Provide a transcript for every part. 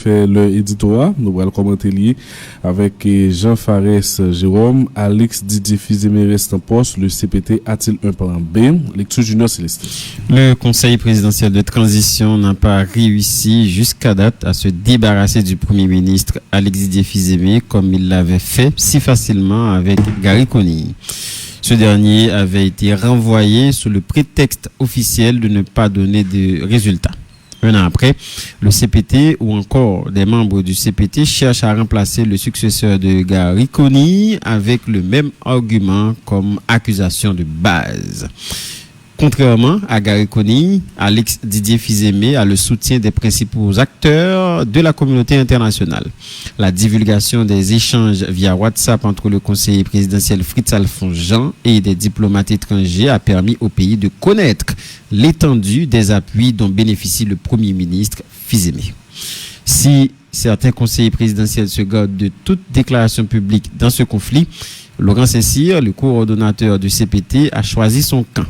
fait leur éditoire. Nous allons commenter lié avec Jean Fares Jérôme. Alex Didier Fizemé reste en poste. Le CPT a-t-il un plan B? Lecture Junior Célestin. Le Conseil présidentiel de transition n'a pas réussi jusqu'à date à se débarrasser du Premier ministre Alex Didier Fizemé comme il l'avait fait si facilement avec Gary Conille. Ce dernier avait été renvoyé sous le prétexte officiel de ne pas donner de résultats. Un an après, le CPT ou encore des membres du CPT cherchent à remplacer le successeur de Gary Conille avec le même argument comme accusation de base. Contrairement à Gary Conille, Alex Didier Fizemé a le soutien des principaux acteurs de la communauté internationale. La divulgation des échanges via WhatsApp entre le conseiller présidentiel Fritz-Alphonse Jean et des diplomates étrangers a permis au pays de connaître l'étendue des appuis dont bénéficie le Premier ministre Fizemé. Si certains conseillers présidentiels se gardent de toute déclaration publique dans ce conflit, Laurent Saint-Cyr, le coordonnateur du CPT, a choisi son camp.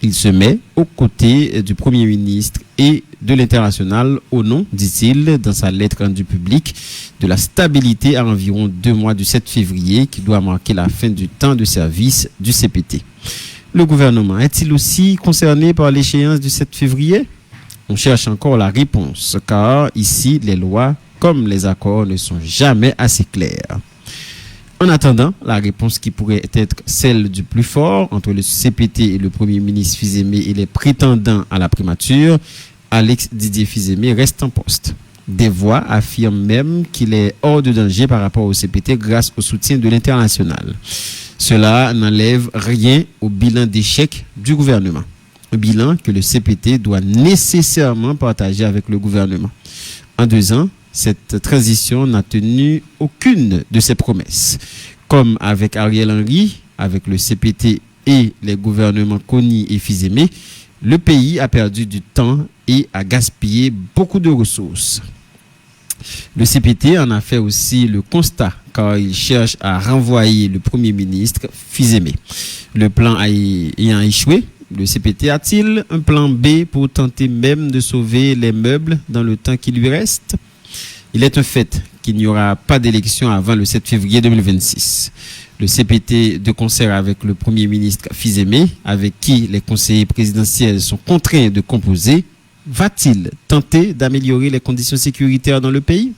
Il se met aux côtés du Premier ministre et de l'international au nom, dit-il dans sa lettre rendue publique, de la stabilité à environ 2 mois du 7 février qui doit marquer la fin du temps de service du CPT. Le gouvernement est-il aussi concerné par l'échéance du 7 février? On cherche encore la réponse car ici les lois comme les accords ne sont jamais assez clairs. En attendant, la réponse qui pourrait être celle du plus fort entre le CPT et le Premier ministre Fizemé et les prétendants à la primature, Alex Didier Fizemé reste en poste. Des voix affirment même qu'il est hors de danger par rapport au CPT grâce au soutien de l'international. Cela n'enlève rien au bilan d'échec du gouvernement. Un bilan que le CPT doit nécessairement partager avec le gouvernement. En 2 ans, cette transition n'a tenu aucune de ses promesses. Comme avec Ariel Henry, avec le CPT et les gouvernements Conille et Fizemé, le pays a perdu du temps et a gaspillé beaucoup de ressources. Le CPT en a fait aussi le constat car il cherche à renvoyer le Premier ministre Fizemé. Le plan ayant échoué, le CPT a-t-il un plan B pour tenter même de sauver les meubles dans le temps qui lui reste? Il est un fait qu'il n'y aura pas d'élection avant le 7 février 2026. Le CPT, de concert avec le Premier ministre Fizemé, avec qui les conseillers présidentiels sont contraints de composer, va-t-il tenter d'améliorer les conditions sécuritaires dans le pays?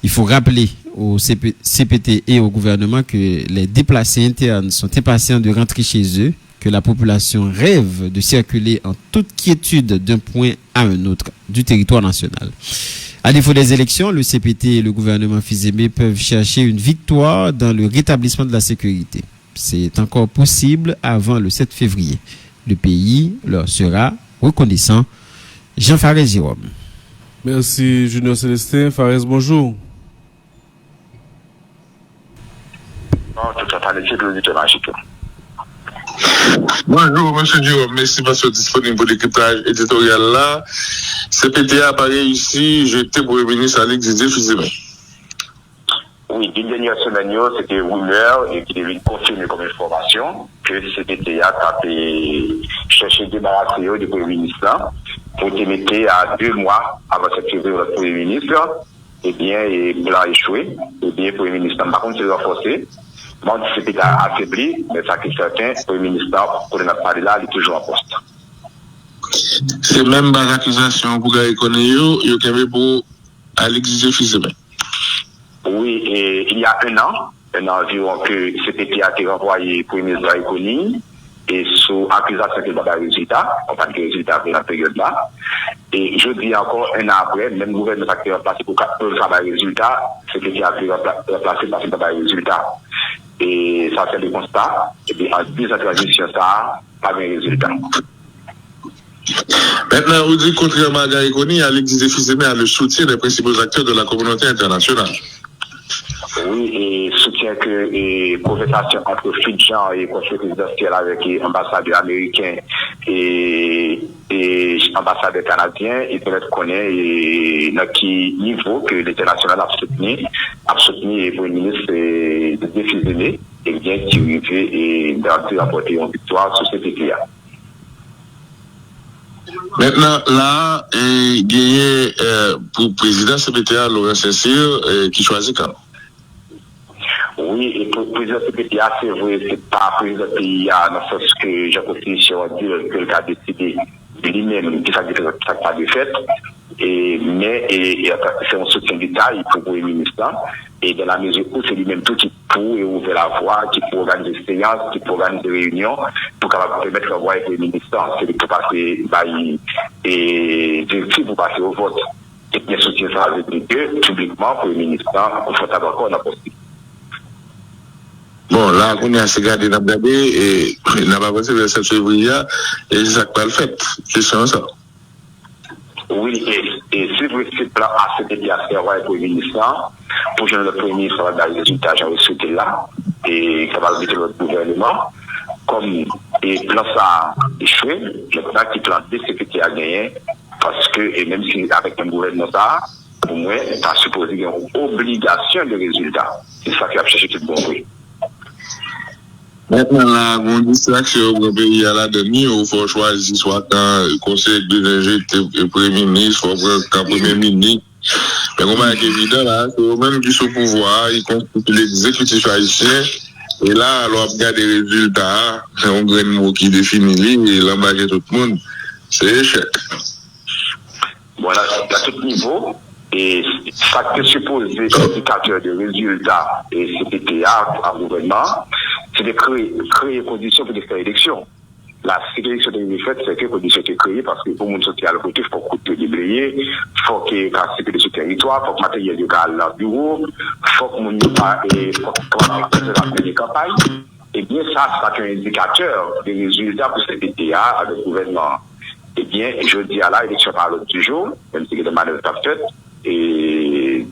Il faut rappeler au CPT et au gouvernement que les déplacés internes sont impatients de rentrer chez eux, que la population rêve de circuler en toute quiétude d'un point à un autre du territoire national. À défaut des élections, le CPT et le gouvernement Fizemé peuvent chercher une victoire dans le rétablissement de la sécurité. C'est encore possible avant le 7 février. Le pays leur sera reconnaissant. Jean Fares Jérôme. Merci Junior Célestin. Fares, bonjour. Bonjour, M. Jérôme. Merci pour votre disponible pour l'équipage éditorial là. CPT a pas réussi, jeté pour le ministre Alex Didier Fizemé. Oui, d'une dernière semaine, c'était rumeur et qui devait confirmer comme information que le CPT a cherché à débarrasser du Premier ministre pour te mettre à 2 mois avant cette février le Premier ministre. Eh bien, il a échoué. Eh bien, le Premier ministre, par contre, s'est renforcé. Bon, le CPT a affaibli, mais ça qui est certain, le Premier ministre, pour ne pas parler là, il est toujours en poste. C'est même pas l'accusation pour Gary Conille, il y a pour Alex Didier Fizemé. Oui, et il y a un an environ que CPT a été renvoyé pour le ministre Gary Conille et sous accusation qu'il n'y a pas de résultat, on parle de résultat après la période-là. Et je dis encore un an après, même le gouvernement a été remplacé pour faire des résultats, CPT a été remplacé parce qu'il n'y a pas de résultats. Et ça, c'est le constat. Et puis, en 10 ans de transition, ça, pas de résultat. Maintenant, vous dites, contrairement à Gary Conille, Alex Didier Fizemé a le soutien des principaux acteurs de la communauté internationale. Oui, et soutien que et conversation entre Fidjan et conseil présidentiel avec ambassadeurs américains et ambassadeurs canadiens, ils peuvent être connus dans quel niveau que l'international a soutenu le Premier ministre de Fizemé et bien qui arrive et d'apporter une victoire sur cette éclat. Maintenant, là, il y a pour le président CPTA, Laurent Saint-Cyr, qui choisit quand? Oui, et pour le président CPTA, c'est vrai, c'est pas le président pays, dans le sens que j'ai constitution a dit que le a décidé lui-même que ça n'a pas de fait. Mais c'est un soutien d'État, il faut pour le ministre. Et dans la mesure où c'est lui-même tout qui peut ouvrir la voie, qui peut organiser des séances, qui peut organiser des réunions, pour permettre la voie avec le ministre, c'est pour passer et directive pour passer au vote. Et bien soutien ça veut dire que publiquement pour le ministre, confortable encore dans la possibilité. Bon, là, on a assez gardé dans le et on n'a pas passé le 7 février, et c'est ça que pas le fait. C'est ça. Oui, et si vous êtes plan à ce qui a fait avec le ministre, pour que le Premier ministre va dar les résultats, j'ai souhaité là, et ça va inviter notre gouvernement, comme et plan ça a échoué, le plan qui plan de sécurité a gagné, parce que, et même si avec un gouvernement ça, pour moi, ça suppose qu'il y a une obligation de résultat. C'est ça qui a cherché tout le bon bruit. Maintenant, la grande distraction au pays à la demi, il faut choisir soit un conseil de le Premier ministre, il faut prendre un Premier ministre. Mais comme c'est évident, là, c'est eux-mêmes qui sont au pouvoir, ils constituent l'exécutif haïtien. Et là, alors, regarder les résultats, c'est un grand mot qui définit et l'embarquer tout le monde. C'est échec. Voilà, à tout niveau. Et ça que suppose les indicateurs de résultats et CPTA à gouvernement, c'est de créer des conditions pour faire élection. La sélection des faits, c'est que les conditions sont créées parce que pour le monde social, il faut que les déblayer, il faut qu'il y ait de ce territoire, il faut que le matériel local dans le bureau, il faut que le monde fasse la campagne. Et bien, ça, c'est un indicateur des résultats pour CPTA avec le gouvernement. Eh bien, je dis à l'élection par l'autre du jour, même si les manœuvres sont faites, et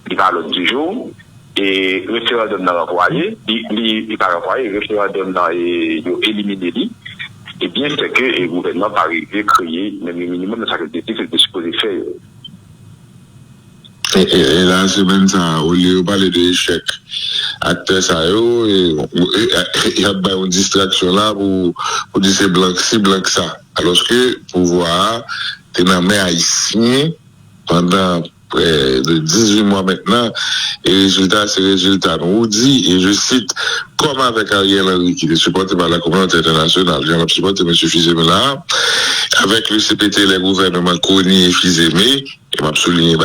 il par l'autre du jour, et le référendum n'a renvoyé, il pas renvoyé, le référendum n'a éliminé lui. Eh bien, c'est que le gouvernement va arriver à créer même le minimum de sacrifice qu'il est supposé faire. Et là, c'est même ça, au lieu de parler d'échec, acteur ça, il y a une distraction là pour dire c'est blanc que ça. Alors que pouvoir, t'es dans les haïtiens pendant près de 18 mois maintenant, et résultat, c'est résultat. On dit, et je cite, comme avec Ariel Henry, qui est supporté par la communauté internationale, j'en ai supporté M. Fizeme là, avec le CPT, les gouvernements Kony et Fizeme, et m'a souligné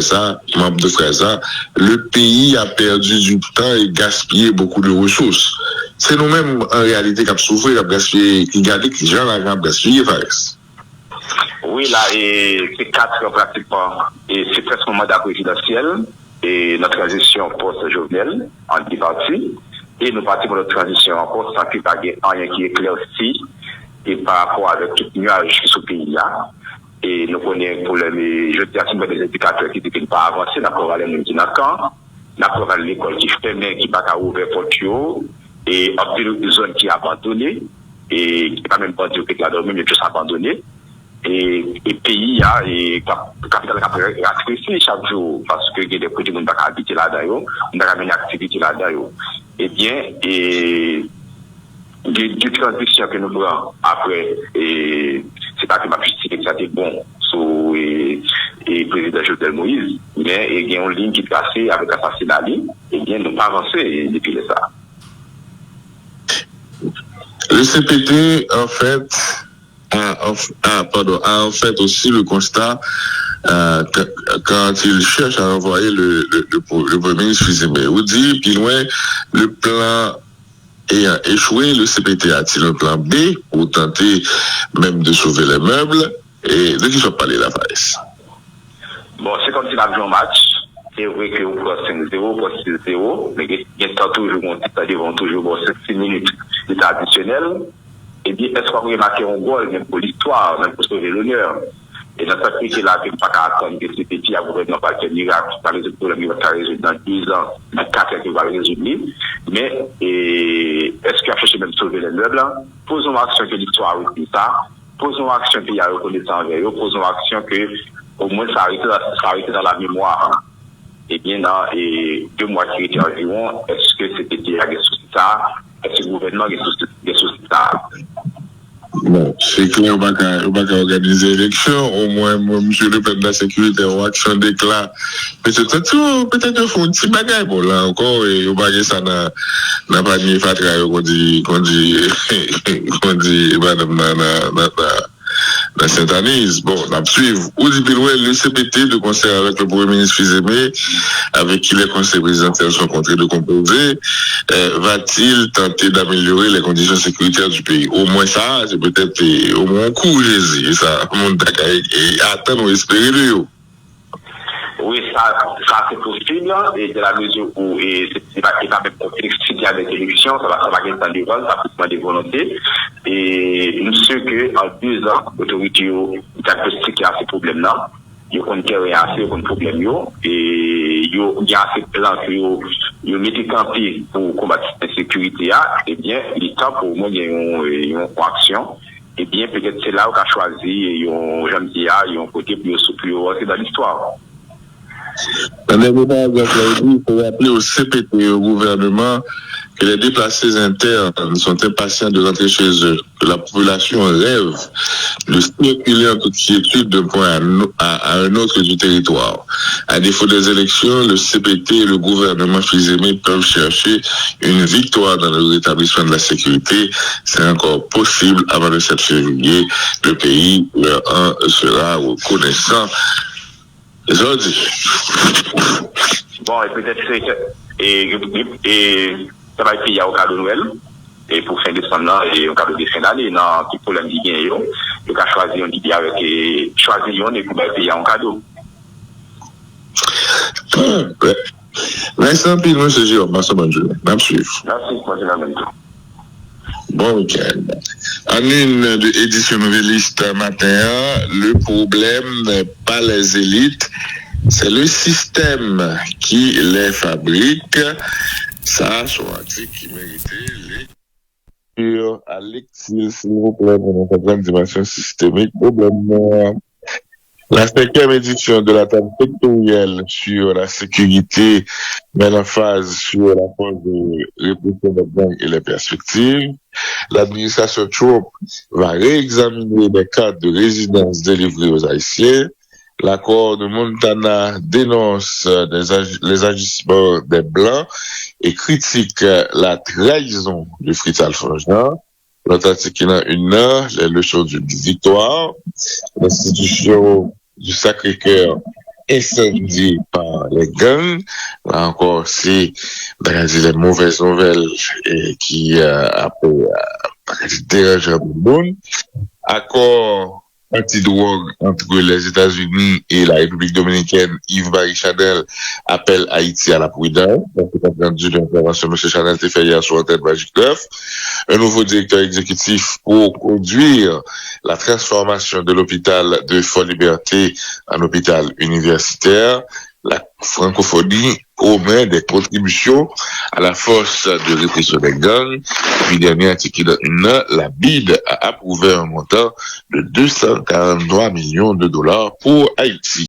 ça, membre de Fresa, le pays a perdu du temps et gaspillé beaucoup de ressources. C'est nous-mêmes, en réalité, qui avons souffert, qui avons gaspillé, qui gardent les gens, qui avons gaspillé, Fares. Oui, là, et c'est 4 ans pratiquement. Et c'est presque un mandat présidentiel. Et notre transition post-Jovenel, en 10 parties. Et nous partons pour notre transition encore sans qu'il n'y ait rien qui éclaircit. Et par rapport avec tout le nuage qui est sur le pays-là. Et nous connaissons pour les, je dis à des indicateurs qui disent qu'il ne pas avancer, n'a pas aller dans le camp, n'a pas aller l'école qui ferme, qui n'a pas ouvert porte, et une zone qui est abandonnée, et qui n'est pas même pas dit que la dormi, mais juste abandonnée. Et pays, et capital qui a rétréci chaque jour, parce que il y a des petits gens qui n'ont pas habité là-dedans, on a une activité là-dedans. Eh bien, et du transition que nous prenons après, et c'est pas que ma justice que ça était bon sous et président Jovenel Moïse, mais il y a une ligne qui est passée avec l'assassinat, et bien nous pas avancer depuis ça. Le CPT, en fait, a en fait aussi le constat quand il cherche à envoyer le Premier ministre Fizeme. Vous dites, puis loin, le plan ayant échoué, le CPT a-t-il un plan B pour tenter même de sauver les meubles? Et de qui sont parlé la Fares? Bon, c'est comme si l'avion match. C'est vrai que vous prenez 5-0, vous prenez 6-0, mais il y a toujours 6 minutes d'état additionnel. Et bien, est-ce qu'on va remarquer un goal, même pour l'histoire, même pour sauver l'honneur? Et dans cette critique-là, il ne faut pas attendre que ce petit a gouvernement pas de miracle, ça résout le problème, il va résoudre dans 10 ans, dans 4 ans, il va le résoudre. Mais, est-ce qu'il a cherché même sauver les meubles? Posons action que l'histoire a repris ça, posons action qu'il y a reconnaissance envers eux, posons action que, au moins, ça a arrêté dans la mémoire. Et bien, dans 2 mois qui étaient environ, est-ce que ce petit a des soucis ça? Est-ce que le gouvernement a des soucis ça? Bon, c'est clair, on va pas organiser l'élection. Au moins, moi, monsieur le président de la sécurité, on va action déclare. Peut-être font un petit bagage pour là encore, et on va ça n'a pas ni fatra, qu'on dit, madame, dans Saint-Anise. Bon, on va suivre. Ou dit le CPT de concert avec le Premier ministre Fils-Aimé, avec qui les conseils présidentiels sont rencontrés de composer, va-t-il tenter d'améliorer les conditions sécuritaires du pays? Au moins ça, c'est peut-être au moins un coup, Jésus. Ça, mon et attendre ou espérer de eux. Oui, ça c'est possible, et de la mesure où c'est pas même complexité avec l'élection, ça va être dans des vols, ça peut des volontés. Et nous savons qu'en 2 ans, l'autorité a diagnostiqué ces problèmes-là. Ils ont assez de problèmes, et il y a assez de plans qui ont mis campé pour combattre cette sécurité, et bien, il est temps pour moi une action. Et bien, peut-être c'est là où on a choisi, j'aime dire, ils ont côté plus dans l'histoire. Dans les paragraphes, il faut rappeler au CPT, au gouvernement, que les déplacés internes sont impatients de rentrer chez eux, que la population rêve de circuler en toute quiétude d'un point à un autre du territoire. À défaut des élections, le CPT et le gouvernement Fils-Aimé peuvent chercher une victoire dans le rétablissement de la sécurité. C'est encore possible avant le 7 février. Le pays leur en sera reconnaissant. Aujourd'hui. Bon, et peut-être et ça va être payé au cadeau de Noël, et pour fin décembre, et au cadeau de fin d'année, non, qui problème d'y gagner, il a choisi un idée avec, choisir et pour payer un cadeau. Vincent, puis nous, c'est Jérôme, bonne journée. Merci, moi, je l'amène. Bon week-end. En une édition nouvelliste matin, le problème n'est pas les élites, c'est le système qui les fabrique. Ça, c'est un article qui méritait lecture à l'exil, s'il vous plaît, pour notre grande dimension systémique. Problème. La 5e édition de la table sectorielle sur la sécurité met l'emphase sur la force de répression des gangs et les perspectives. L'administration Trump va réexaminer les cadres de résidence délivrés aux Haïtiens. L'accord de Montana dénonce les agissements des Blancs et critique la trahison du Fritz Alfonjean. L'autre article a les leçons d'une victoire. L'institution du Sacré-Cœur incendiée par les gangs. Là encore, c'est les mauvaises nouvelles qui dérangent le monde. Accord anti-drogue entre les États-Unis et la République dominicaine. Yves-Marie Chanel appelle Haïti à la prudence. Donc, c'est entendu l'intervention M. Chanel s'est fait hier sur Antenne Magique 9. Un nouveau directeur exécutif pour conduire la transformation de l'hôpital de Fort-Liberté en hôpital universitaire. La francophonie promet des contributions à la force de répression des gangs. Puis, dernier article, la BID a approuvé un montant de 243 millions de dollars pour Haïti.